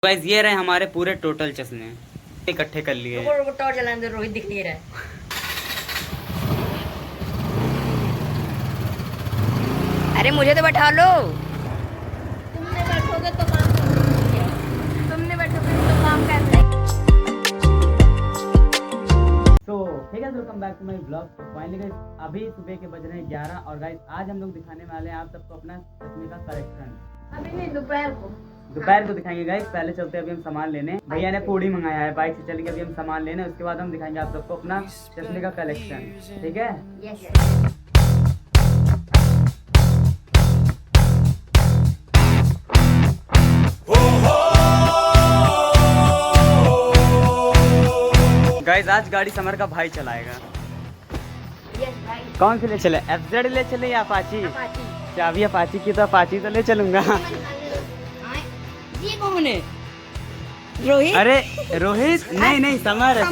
Guys ये रहे हमारे पूरे टोटल चश्मे इकट्ठे कर लिए। टॉर्च जलाने दे, रोहित दिख नहीं रहा है। अरे मुझे तो बैठा लो। तुमने बैठोगे तो काम कैसे? तुमने बैठोगे तो काम कैसे? तो ठीक है, welcome back to my blog. तो फाइनली गाइस अभी सुबह के बज रहे हैं 11 और गाइस आज हम लोग दिखाने वाले हैं आप सबको अपना चश्मे का कलेक्शन। अभी नहीं, दोपहर को दिखाएंगे गाइस। पहले चलते हैं अभी हम सामान लेने। भैया ने पूड़ी मंगाया है, बाइक से चलेंगे अभी हम सामान लेने, उसके बाद हम दिखाएंगे आप सबको अपना चश्मे का कलेक्शन। ठीक है। यस। गाइस आज गाड़ी समर का भाई चलाएगा। यस भाई। कौन से ले चले, एफजेड ले चले या अपाची? चाबी अपाची की तो अपाची तो ले चलूंगा। ये कौन है? रोहित? अरे रोहित नहीं समर है।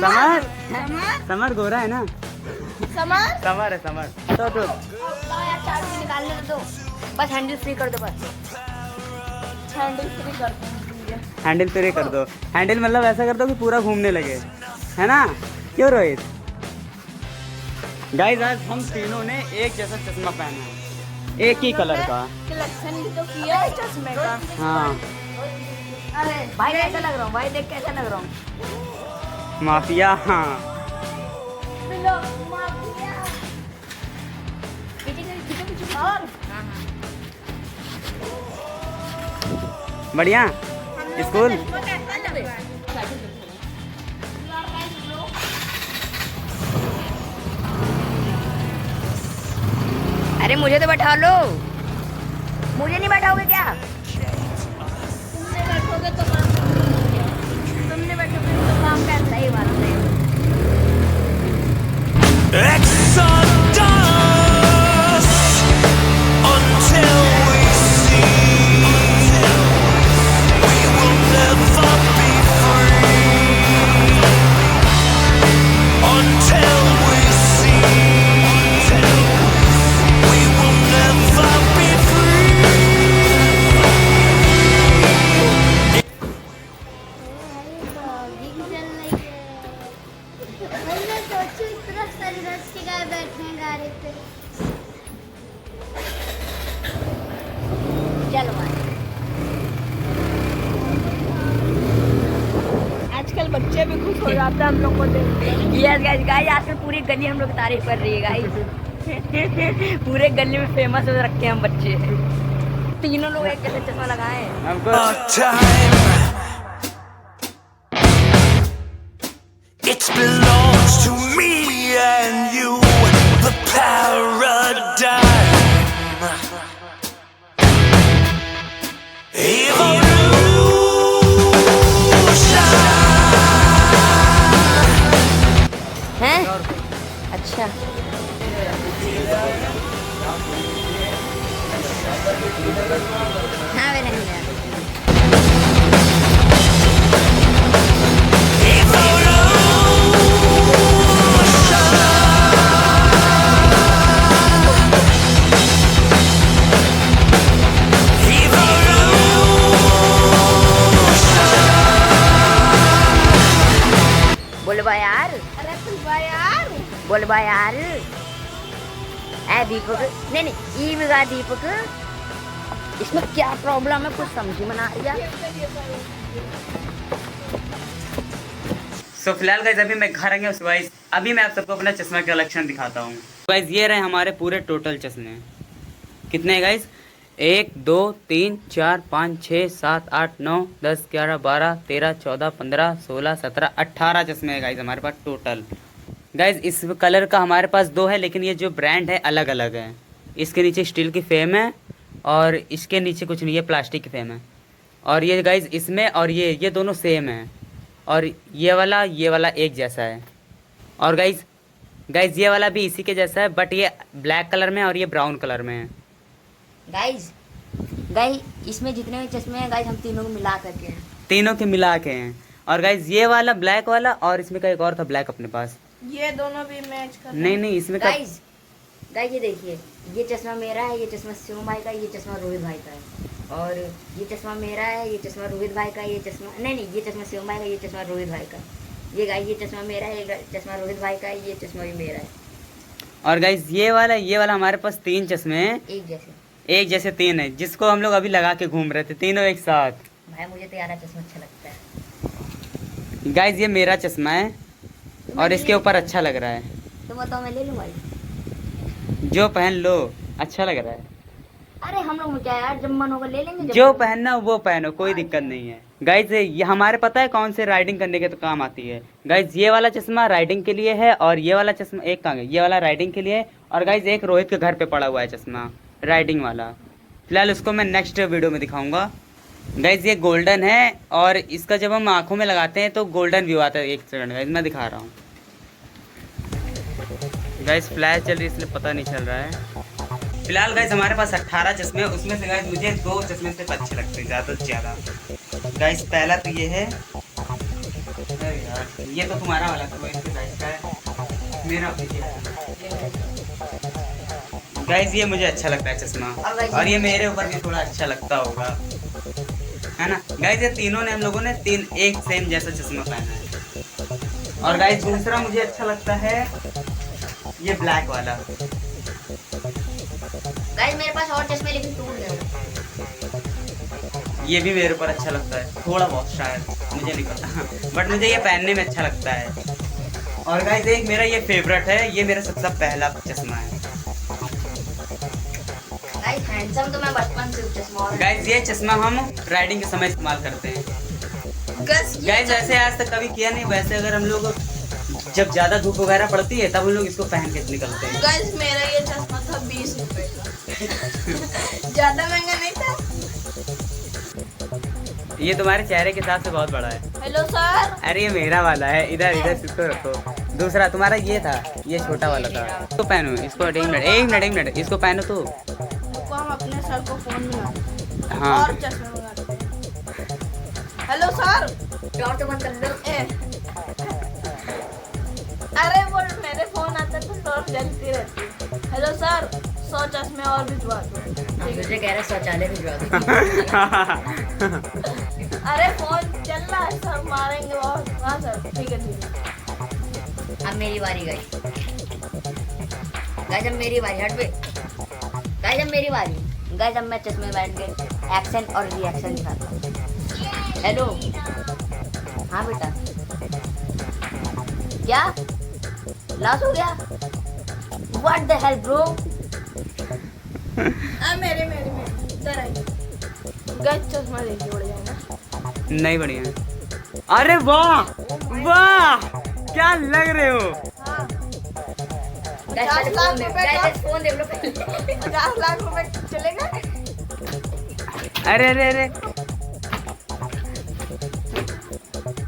समर गोरा है ना। समर है समर। तो चाबी निकालने दो, बस हैंडल फ्री कर दो। बस हैंडल फ्री कर दो। हैंडल फ्री कर दो। हैंडल मतलब ऐसा कर दो कि पूरा घूमने लगे, है ना? क्यों रोहित? गाइस आज हम तीनों ने एक जैसा चश्मा पहना है, एक ही कलर का। कलेक्शन भी तो किया है चश्मे का। हाँ अरे भाई कैसा लग रहा हूँ? भाई देख कैसा लग रहा हूँ? माफिया। हाँ बढ़िया। स्कूल अरे मुझे तो बैठा लो। मुझे नहीं बैठाओगे क्या? तुमने बैठोगे तो काम कैसा? ही बात है। चलो आजकल बच्चे भी खुश हो जाते हैं हम लोग को देख के। यस गाइस, आजकल पूरी गली हम लोग तारीफ कर रही है गाइस। पूरे गली में फेमस हो रखे हैं हम बच्चे। तीनों लोग एक जैसे चश्मा लगाए हमको। It belongs to me and you, the paradigm. हैं? अच्छा हाँ वे नहीं है। बोल बा यार। ऐ दीपक, नहीं ईव का दीपक, इसमें क्या प्रॉब्लम है? कुछ समझ में ना आ रही। सो फिलहाल गाइस अभी मैं घर आ गया। गाइस अभी मैं आप सबको अपना चश्मा का कलेक्शन दिखाता हूँ। गाइस ये रहे हमारे पूरे टोटल चश्मे। कितने हैं गाइस? 1 2 3 4 5 6 7 8 9 10 11 12 13 14 15 16 17 18 चश्मे हैं गाइस हमारे पास टोटल। गाइस इस कलर का हमारे पास 2 है, लेकिन ये जो ब्रांड है अलग अलग है। इसके नीचे स्टील की फ्रेम है और इसके नीचे कुछ नहीं, ये प्लास्टिक की फ्रेम है। और ये गाइस इसमें और ये दोनों सेम है। और ये वाला एक जैसा है। और गाइस ये वाला भी इसी के जैसा है, बट ये ब्लैक कलर में और ये ब्राउन कलर में है। गाइस इसमें जितने भी चश्मे हैं गाइस हम तीनों को मिला करके हैं। तीनों के मिला के हैं। और गाइस ये वाला ब्लैक वाला और इसमें का एक और था ब्लैक अपने पास। ये दोनों भी मैच कर नहीं इसमें गाइस ये देखिए, ये चश्मा मेरा है, ये चश्मा शिवम भाई का, ये चश्मा रोहित भाई का है। और ये चश्मा मेरा है, ये चश्मा रोहित भाई का, ये चश्मा नहीं ये चश्मा शिवम भाई का, ये चश्मा रोहित भाई का। ये गाइस ये चश्मा मेरा है, ये चश्मा रोहित भाई का है, ये चश्मा भी मेरा है। और गाइस ये वाला हमारे पास 3 चश्मे हैं, एक जैसे 3 है, जिसको हम लोग अभी लगा के घूम रहे थे तीनों एक साथ। भाई मुझे तो यार चश्मा अच्छा लगता है। गाइस ये मेरा चश्मा है और इसके ऊपर अच्छा लग रहा है। तो बताओ मैं ले लूँ भाई? जो पहन लो, अच्छा लग रहा है। अरे हम लोग क्या यार, जब मन होगा ले लेंगे। जो पहनना हो वो पहनो, कोई दिक्कत नहीं है। गाइज ये हमारे पता है कौन से राइडिंग करने के तो काम आती है। गाइज ये वाला चश्मा राइडिंग के लिए है और ये वाला चश्मा एक कहाँ है, ये वाला राइडिंग के लिए है। और गाइज एक रोहित के घर पे पड़ा हुआ है चश्मा राइडिंग वाला, फिलहाल उसको मैं नेक्स्ट वीडियो में दिखाऊंगा। गाइज ये गोल्डन है और इसका जब हम आंखों में लगाते हैं तो गोल्डन व्यू आता है। एक सेकंड गाइज मैं दिखा रहा हूँ। गाइज फ्लैश चल रही है इसलिए पता नहीं चल रहा है। फिलहाल गाइज हमारे पास 18 चश्मे हैं, उसमें से गाइज मुझे 2 चश्मे सिर्फ अच्छे लगते हैं ज़्यादा से ज़्यादा। गाइज पहला तो ये है, अरे यार ये तो तुम्हारा वाला था, इसके साइज का है मेरा। गाइज ये मुझे अच्छा लगता है चश्मा और ये मेरे ऊपर भी थोड़ा अच्छा लगता होगा, है ना। गाइज ये तीनों ने हम लोगों ने एक सेम जैसा चश्मा पहना है। और गाइज दूसरा मुझे अच्छा लगता है ये ब्लैक वाला। गाइस मेरे पास और चश्मे लेकिन टूट गए। ये भी मेरे ऊपर अच्छा लगता है थोड़ा बहुत, शायद मुझे नहीं पता, बट मुझे ये पहनने में अच्छा लगता है। और गाइस एक मेरा ये फेवरेट है, ये मेरा सबसे पहला चश्मा है। गाइस हैंडसम तो मैं बचपन से चश्मा। गाइस ये चश्मा हम राइडिंग के समय इस्तेमाल करते हैं। गाइस ऐसे आज तक कभी किया नहीं, वैसे अगर हम लोग जब ज्यादा धूप वगैरह पड़ती है तब हम लोग इसको पहन के निकलते हैं। गाइस मेरा ये चश्मा था 20 रुपए का। ज्यादा महंगा नहीं था। ये तुम्हारे चेहरे के हिसाब से बहुत बड़ा है। Hello sir. अरे ये मेरा वाला है, इधर इसको रखो। दूसरा तुम्हारा ये था, ये छोटा वाला था। इसको पहनो, इसको एक मिनट इसको पहनो तो हम अपने सर को फोन मिला हाँ। और चश्मे मंगाते हैं। Hello sir. टॉर्च बंद कर दो। अरे वो मेरे फोन आता तो टॉर्च जलती रहती। हेलो सर 100 चश्मे और भिजवा दो। मुझे कह रहा शौचालय भिजवा दो। अरे फोन चल रहा है सर, मारेंगे बहुत। हाँ सर ठीक है। अब मेरी बारी गाइस अब मेरी बारी। हट पे गाइस, अब मेरी बारी। गाइस अब मैं चश्मे बैठ के एक्शन और रिएक्शन दिखाता हूँ। हेलो हाँ बेटा, क्या लॉस हो गया? What the hell bro? मेरे इधर आइए। गाइस चश्मा देखिए उड़ जाएगा। नहीं बढ़िया है। अरे वाह वाह क्या लग रहे हो। हाँ। गाइस 50 लाख रुपए का फोन देख लो। 50 लाख रुपए चलेगा। अरे अरे अरे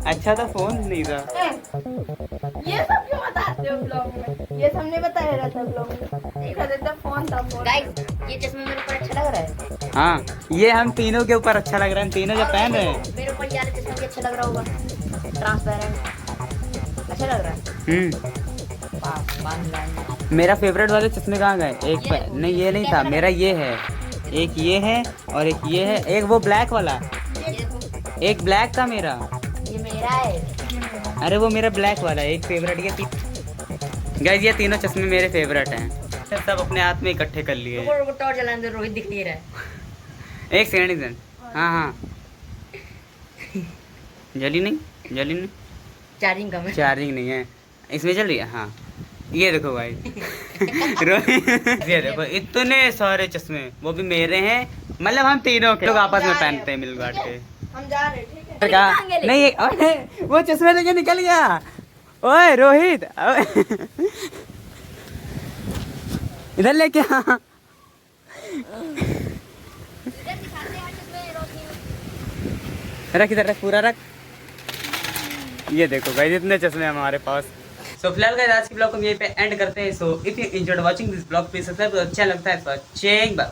अच्छा तो फोन नहीं था। ये सब क्यों बताते हो ब्लॉग में? ये सब नहीं बताया रहता ब्लॉग में। देखा देता फोन था फोन। गाइस ये चश्मा मेरे ऊपर अच्छा लग रहा है। हाँ ये हम तीनों के ऊपर अच्छा लग रहा है, हम तीनों जो पहन रहे हैं। मेरे ऊपर ये वाला चश्मा भी अच्छा लग रहा होगा, ट्रांसपेरेंट अच्छा लग रहा है। मेरा फेवरेट वाले चश्मे कहाँ गए? नहीं ये नहीं था मेरा, ये है एक, ये है और एक ये है, एक वो ब्लैक वाला, एक ब्लैक था मेरा। ये मेरा है। अरे वो मेरा ब्लैक वाला है एक फेवरेट। ये गाइस ये तीनों चश्मे मेरे फेवरेट हैं, सब अपने हाथ में इकट्ठे कर लिए। टॉर्च जलाने दो, रोहित दिख नहीं रहा है। एक सेकंड। हाँ जली नहीं चार्जिंग कम है। चार्जिंग नहीं है इसमें, चल रही है। हाँ ये देखो भाई रोहित ये देखो इतने सारे चश्मे, वो भी मेरे हैं, मतलब हम तीनों के लोग आपस में पहनते हैं मिल बांट के। हम जा रहे ठीक है। नहीं अरे वो चश्मे लेके निकल गया। ओए रोहित इधर लेके आ। रख इधर, रख पूरा रख। ये देखो गाइस इतने चश्मे हमारे पास। सो फिलहाल गाइस आज की ब्लॉग को हम यहीं पे एंड करते हैं। So if you enjoyed watching this blog please subscribe, अच्छा लगता है तो चेक बाय।